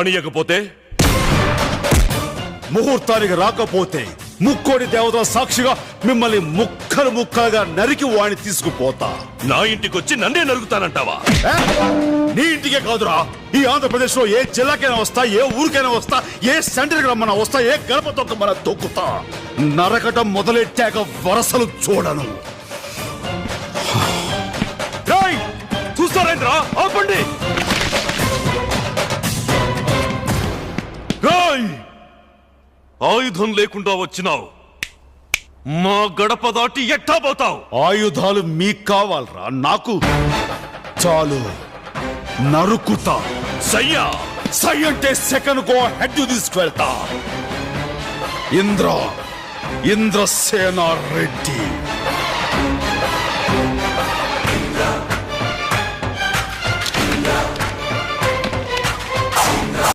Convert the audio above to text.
రానియకపోతే, ముహూర్తానికి రాకపోతే ముక్కోడి దేవతల సాక్షిగా మిమ్మల్ని ముక్కలు ముక్కలుగా నరికి వాణ్ణి తీసుకుపోతా. నా ఇంటికొచ్చి నన్నే నరుగుతానంటావా? నీ ఇంటికే కాదురా, ఈ ఆంధ్రప్రదేశ్ లో ఏ జిల్లాకైనా వస్తా, ఏ ఊరికైనా వస్తా, ఏ సెంటర్ రమ్మన్నా వస్తా, ఏ గడప తొక్కమన్నా తొక్కుతా. నరకటం మొదలెట్టాక వరసలు చూడను. చూస్తారేంద్రా, ఆపండి. ఆయుధం లేకుండా వచ్చినావు, మా గడప దాటి ఎట్టా పోతావు? ఆయుధాలు మీకు కావాలరా, నాకు చాలు. నరుకుతా. సయ్యా సై అంటే సెకండ్ కో హెడ్ తీసుకువెళ్తా. ఇంద్రసేన రెడ్డి.